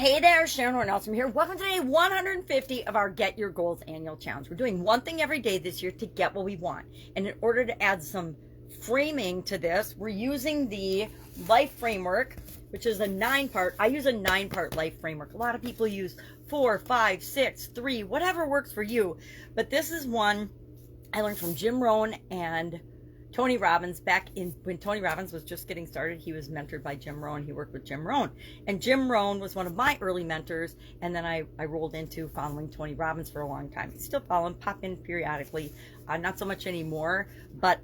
Hey there, Sharon Horne-Ellstrom here. Welcome to day 150 of our Get Your Goals annual challenge. We're doing one thing every day this year to get what we want. And in order to add some framing to this, we're using the life framework, which is a 9-part. I use a 9-part life framework. A lot of people use 4, 5, 6, 3, whatever works for you. But this is one I learned from Jim Rohn and Tony Robbins back in when Tony Robbins was just getting started. He was mentored by Jim Rohn. He worked with Jim Rohn, and Jim Rohn was one of my early mentors. And then I rolled into following Tony Robbins for a long time. I still follow him, pop in periodically, not so much anymore, but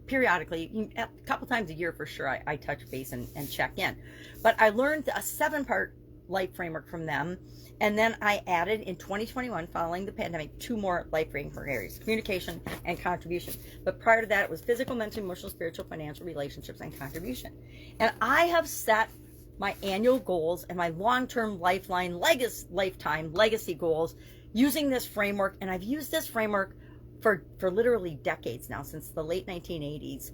periodically, a couple times a year for sure. I touch base and check in. But I learned a 7-part life framework from them. And then I added in 2021, following the pandemic, 2 more life framework areas: communication and contribution. But prior to that, it was physical, mental, emotional, spiritual, financial, relationships, and contribution. And I have set my annual goals and my long-term lifetime legacy goals using this framework. And I've used this framework for literally decades now, since the late 1980s.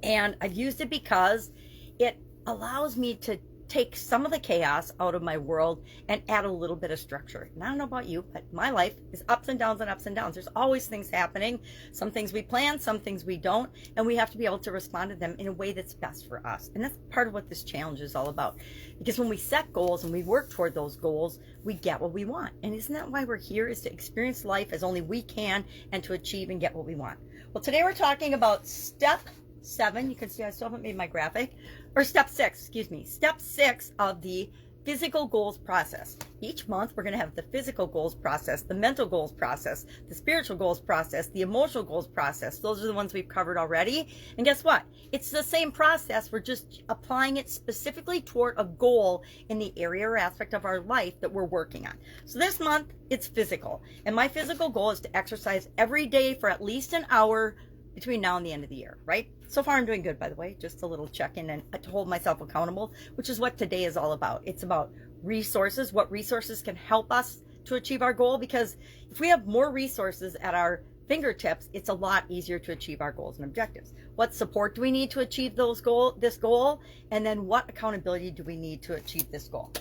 And I've used it because it allows me to take some of the chaos out of my world and add a little bit of structure. And I don't know about you, but my life is ups and downs and ups and downs. There's always things happening. Some things we plan, some things we don't, and we have to be able to respond to them in a way that's best for us. And that's part of what this challenge is all about. Because when we set goals and we work toward those goals, we get what we want. And isn't that why we're here, is to experience life as only we can and to achieve and get what we want? Well, today we're talking about step 7. You can see I still haven't made my graphic. Or step 6, excuse me. Step 6 of the physical goals process. Each month we're going to have the physical goals process, the mental goals process, the spiritual goals process, the emotional goals process. Those are the ones we've covered already. And guess what? It's the same process. We're just applying it specifically toward a goal in the area or aspect of our life that we're working on. So this month it's physical. And my physical goal is to exercise every day for at least an hour between now and the end of the year, right? So far I'm doing good, by the way. Just a little check-in and to hold myself accountable, which is what today is all about. It's about resources, what resources can help us to achieve our goal, because if we have more resources at our fingertips, it's a lot easier to achieve our goals and objectives. What support do we need to achieve this goal? And then what accountability do we need to achieve this goal?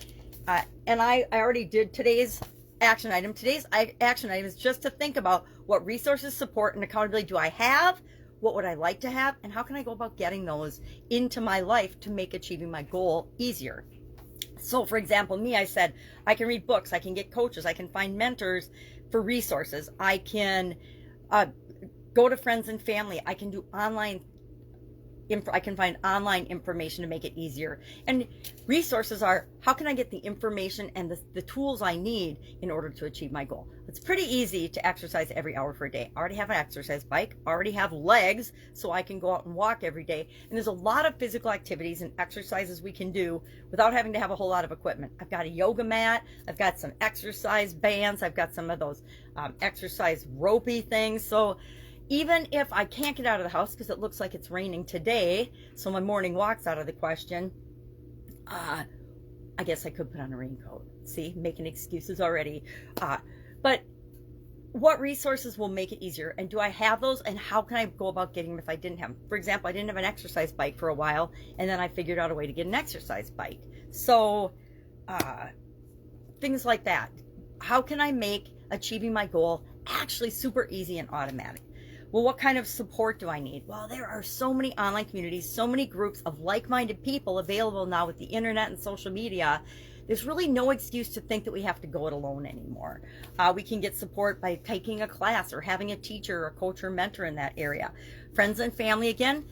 And I already did today's action item. Today's action item is just to think about what resources, support, and accountability do I have, what would I like to have, and how can I go about getting those into my life to make achieving my goal easier. So for example, me, I said I can read books, I can get coaches, I can find mentors for resources, I can go to friends and family, I can do I can find online information to make it easier. And resources are, how can I get the information and the tools I need in order to achieve my goal? It's pretty easy to exercise every hour for a day. I already have an exercise bike, I already have legs, so I can go out and walk every day. And there's a lot of physical activities and exercises we can do without having to have a whole lot of equipment. I've got a yoga mat, I've got some exercise bands, I've got some of those exercise ropey things. So even if I can't get out of the house because it looks like it's raining today, so my morning walk's out of the question, I guess I could put on a raincoat. See, making excuses already. But what resources will make it easier? And do I have those? And how can I go about getting them if I didn't have them? For example, I didn't have an exercise bike for a while, and then I figured out a way to get an exercise bike. So things like that. How can I make achieving my goal actually super easy and automatic? Well, what kind of support do I need? Well, there are so many online communities, so many groups of like-minded people available now with the internet and social media. There's really no excuse to think that we have to go it alone anymore. We can get support by taking a class or having a teacher or a coach or mentor in that area. Friends and family, again,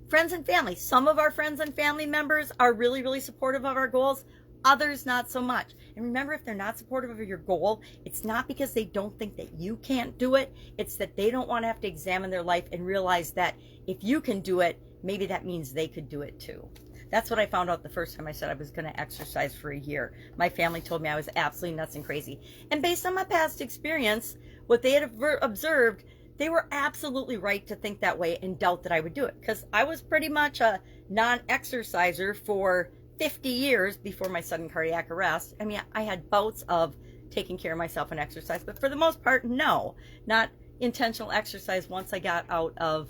friends and family. Some of our friends and family members are really, really supportive of our goals. Others not so much. And remember, if they're not supportive of your goal, it's not because they don't think that you can't do it. It's that they don't want to have to examine their life and realize that if you can do it, maybe that means they could do it too. That's what I found out the first time I said I was going to exercise for a year. My family told me I was absolutely nuts and crazy. And based on my past experience, what they had observed, they were absolutely right to think that way and doubt that I would do it. Because I was pretty much a non-exerciser for 50 years before my sudden cardiac arrest. I mean, I had bouts of taking care of myself and exercise, but for the most part, no, not intentional exercise. Once I got out of,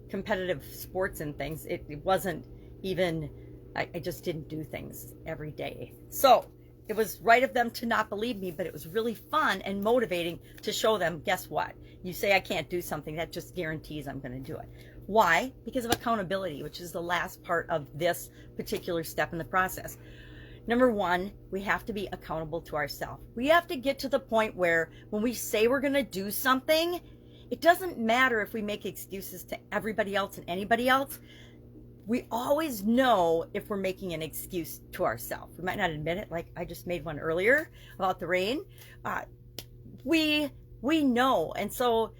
competitive sports and things, it wasn't even I just didn't do things every day. So it was right of them to not believe me, but it was really fun and motivating to show them, guess what? You say I can't do something, that just guarantees I'm going to do it. Why? Because of accountability, which is the last part of this particular step in the process. Number one, we have to be accountable to ourselves. We have to get to the point where when we say we're going to do something, it doesn't matter if we make excuses to everybody else and anybody else. We always know if we're making an excuse to ourselves. We might not admit it, like I just made one earlier about the rain. We know. And so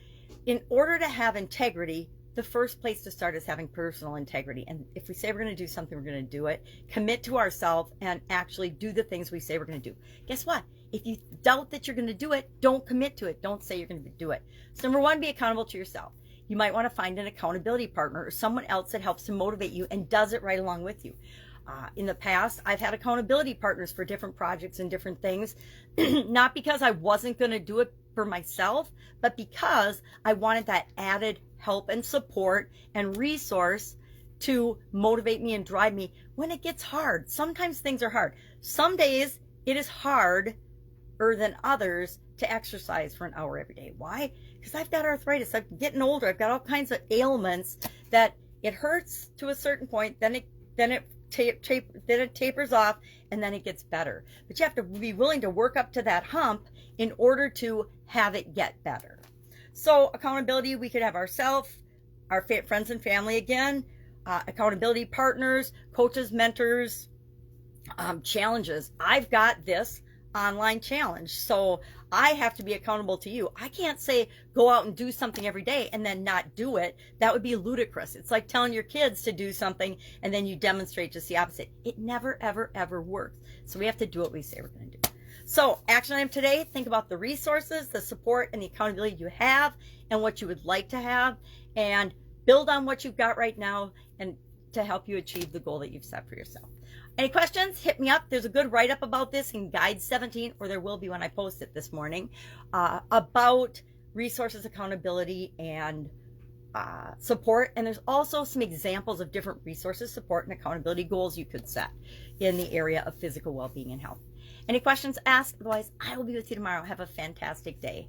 in order to have integrity, the first place to start is having personal integrity. And if we say we're going to do something, we're going to do it. Commit to ourselves and actually do the things we say we're going to do. Guess what? If you doubt that you're going to do it, don't commit to it. Don't say you're going to do it. So number one, be accountable to yourself. You might want to find an accountability partner or someone else that helps to motivate you and does it right along with you. In the past, I've had accountability partners for different projects and different things, not because I wasn't going to do it for myself, but because I wanted that added help and support and resource to motivate me and drive me when it gets hard. Sometimes things are hard. Some days it is harder than others to exercise for an hour every day. Why? Because I've got arthritis. I'm getting older. I've got all kinds of ailments that it hurts to a certain point. Then it tapers off, and then it gets better. But you have to be willing to work up to that hump in order to have it get better. So accountability, we could have ourselves, our friends and family again, accountability partners, coaches, mentors, challenges. I've got this online challenge, so I have to be accountable to you. I can't say go out and do something every day and then not do it. That would be ludicrous. It's like telling your kids to do something and then you demonstrate just the opposite. It never, ever, ever works. So we have to do what we say we're going to do. So action item today, think about the resources, the support, and the accountability you have and what you would like to have, and build on what you've got right now and to help you achieve the goal that you've set for yourself. Any questions? Hit me up. There's a good write-up about this in Guide 17, or there will be when I post it this morning, about resources, accountability, and support. And there's also some examples of different resources, support, and accountability goals you could set in the area of physical well-being and health. Any questions? Ask. Otherwise, I will be with you tomorrow. Have a fantastic day.